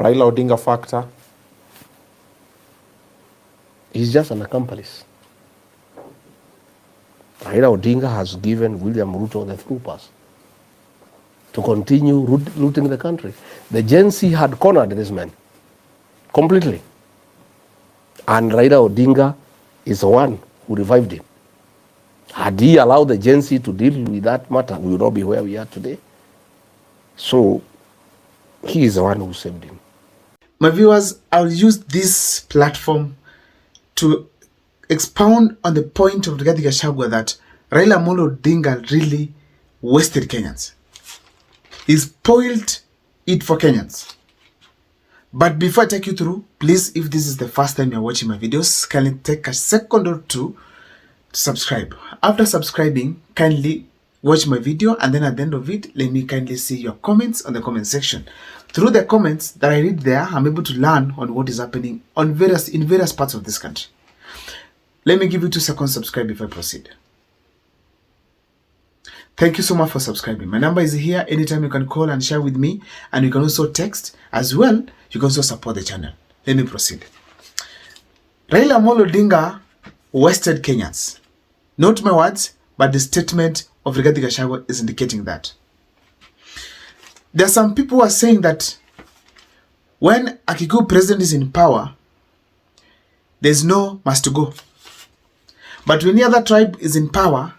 Raila Odinga factor, he's just an accomplice. Raila Odinga has given William Ruto the through pass to continue looting the country. The Gen Z had cornered this man completely. And Raila Odinga is the one who revived him. Had he allowed the Gen Z to deal with that matter, we would not be where we are today. So, he is the one who saved him. My viewers, I'll use this platform to expound on the point of Gachagua that Raila Amolo Odinga really wasted Kenyans. He spoiled it for Kenyans. But before I take you through, please, if this is the first time you're watching my videos, kindly take a second or two to subscribe. After subscribing, kindly watch my video, and then at the end of it, let me kindly see your comments on the comment section. Through the comments that I read there, I'm able to learn on what is happening in various parts of this country. Let me give you 2 seconds to subscribe before I proceed. Thank you so much for subscribing. My number is here. Anytime you can call and share with me, and you can also text as well. You can also support the channel. Let me proceed. Raila Amolo Odinga wasted Kenyans. Not my words, but the statement of Rigathi Gachagua is indicating that. There are some people who are saying that when a Kikuyu president is in power, there's no must go. But when the other tribe is in power,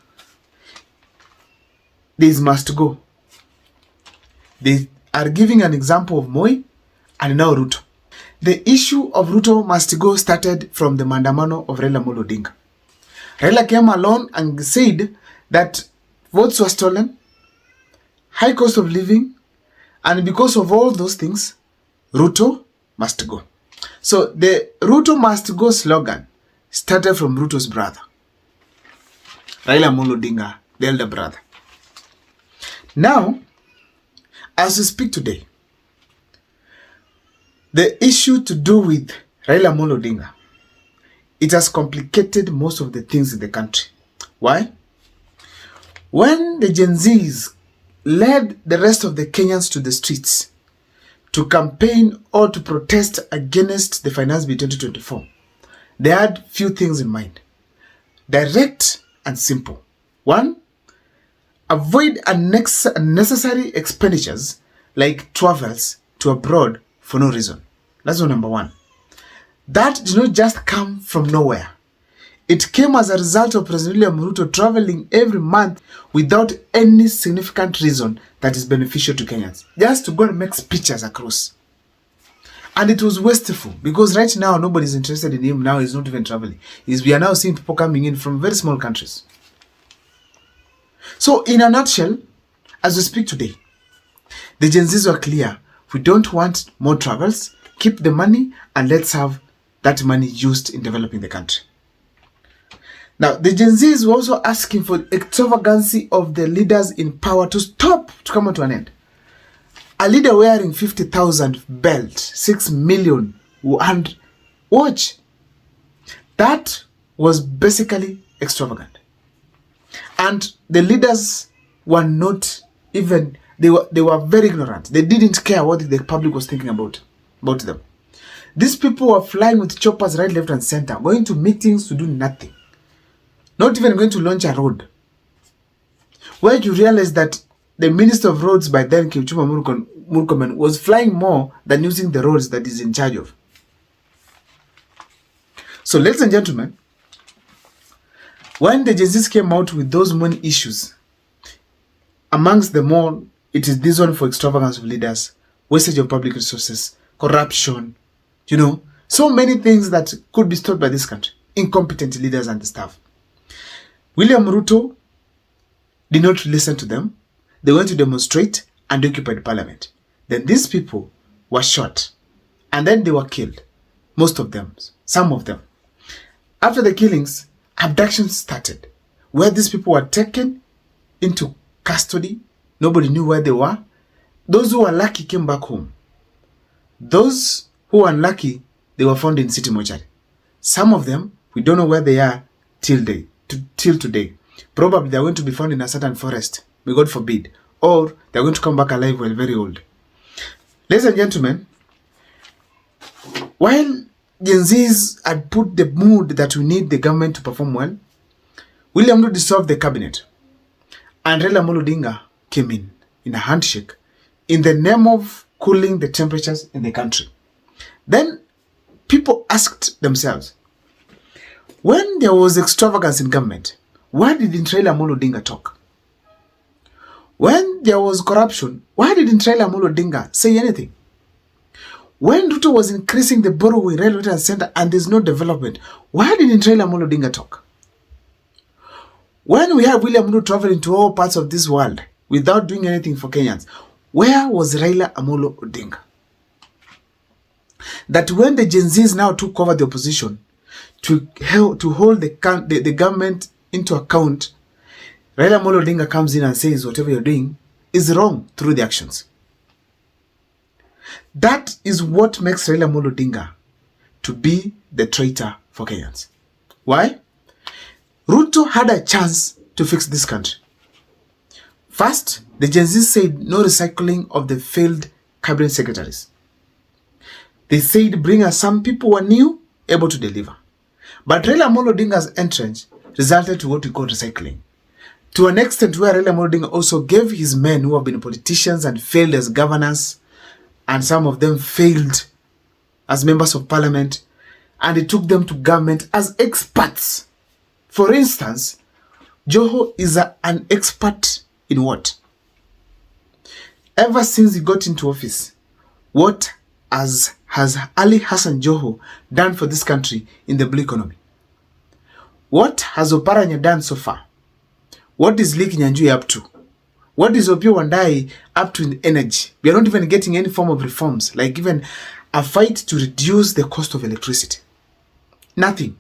there is must go. They are giving an example of Moi and now Ruto. The issue of Ruto must go started from the mandamano of Raila Amolo Odinga. Raila came along and said that votes were stolen, high cost of living, and because of all those things, Ruto must go. So the Ruto must go slogan started from Ruto's brother, Raila Amolo Odinga, the elder brother. Now, as we speak today, the issue to do with Raila Amolo Odinga, it has complicated most of the things in the country. Why? When the Gen Zs led the rest of the Kenyans to the streets to campaign or to protest against the Finance Bill 2024, they had few things in mind. Direct and simple. One, avoid unnecessary expenditures like travels to abroad for no reason. That's number one. That did not just come from nowhere. It came as a result of President William Ruto traveling every month without any significant reason that is beneficial to Kenyans. Just to go and make pictures across. And it was wasteful because right now nobody is interested in him. Now he's not even traveling. We are now seeing people coming in from very small countries. So in a nutshell, as we speak today, the Gen Zs were clear. We don't want more travels. Keep the money and let's have that money used in developing the country. Now, the Gen Zs were also asking for extravagancy of the leaders in power to come to an end. A leader wearing 50,000 belt, 6 million, and watch. That was basically extravagant. And the leaders were not even, they were very ignorant. They didn't care what the public was thinking about them. These people were flying with choppers right, left, and center, going to meetings to do nothing. Not even going to launch a road. Where you realize that the Minister of Roads by then, Kipchumba Murkomen, was flying more than using the roads that he's in charge of. So, ladies and gentlemen, when the Gen Zs came out with those money issues, amongst them all, it is this one for extravagance of leaders, wastage of public resources, corruption, so many things that could be stopped by this country, incompetent leaders and the staff. William Ruto did not listen to them. They went to demonstrate and occupied parliament. Then these people were shot and then they were killed. Most of them, some of them. After the killings, abductions started, where these people were taken into custody. Nobody knew where they were. Those who were lucky came back home. Those who were unlucky, they were found in city mortuary. Some of them, we don't know where they are till today. Probably they're going to be found in a certain forest, may God forbid, or they're going to come back alive while very old. Ladies and gentlemen, While Gen Zs had put the mood that we need the government to perform well, William Ruto dissolved the cabinet, and Raila Amolo Odinga came in a handshake in the name of cooling the temperatures in the country. Then people asked themselves, when there was extravagance in government, why didn't Raila Amolo Odinga talk? When there was corruption, why didn't Raila Amolo Odinga say anything? When Ruto was increasing the borrowing railway and center and there's no development, why didn't Raila Amolo Odinga talk? When we have William Ruto traveling to all parts of this world without doing anything for Kenyans, where was Raila Amolo Odinga? That when the Gen Zs now took over the opposition to hold the government into account, Raila Amolo Odinga comes in and says whatever you're doing is wrong through the actions. That is what makes Raila Amolo Odinga to be the traitor for Kenyans. Why? Ruto had a chance to fix this country. First, the Gen Z said no recycling of the failed cabinet secretaries. They said bring us some people who are new, able to deliver. But Raila Amolo Odinga's entrance resulted to what we call recycling. To an extent where Raila Amolo Odinga also gave his men who have been politicians and failed as governors, and some of them failed as members of parliament, and he took them to government as experts. For instance, Joho is an expert in what? Ever since he got into office, what has Ali Hassan Joho done for this country in the blue economy? What has Oparanya done so far? What is Lee Kinyanjui up to? What is Opiyo Wandayi up to in energy? We are not even getting any form of reforms, like even a fight to reduce the cost of electricity. Nothing.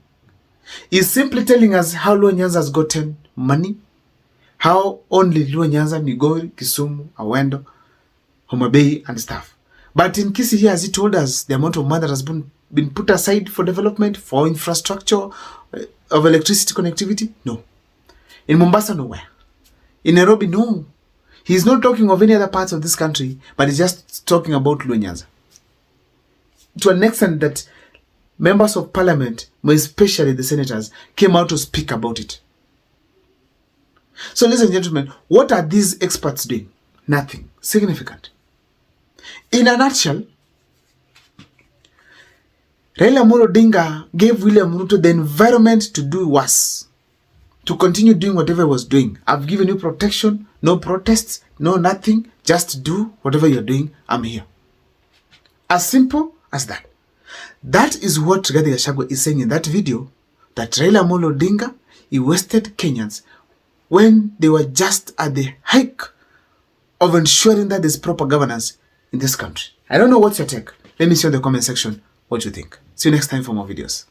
He's simply telling us how Luo Nyanza has gotten money, how only Luo Nyanza, Migori, Kisumu, Awendo, Homa Bay and stuff. But in Kisii here, has he told us the amount of money that has been put aside for development, for infrastructure, of electricity connectivity? No. In Mombasa, nowhere. In Nairobi, no. He's not talking of any other parts of this country, but he's just talking about Luo Nyanza. To an extent that members of parliament, more especially the senators, came out to speak about it. So ladies and gentlemen, what are these experts doing? Nothing significant. In a nutshell, Raila Amolo Odinga gave William Ruto the environment to do worse, to continue doing whatever he was doing. I've given you protection, no protests, no nothing, just do whatever you're doing, I'm here. As simple as that. That is what Gachagua is saying in that video, that Raila Amolo Odinga, he wasted Kenyans when they were just at the height of ensuring that there's proper governance in this country. I don't know what's your take. Let me see in the comment section what you think. See you next time for more videos.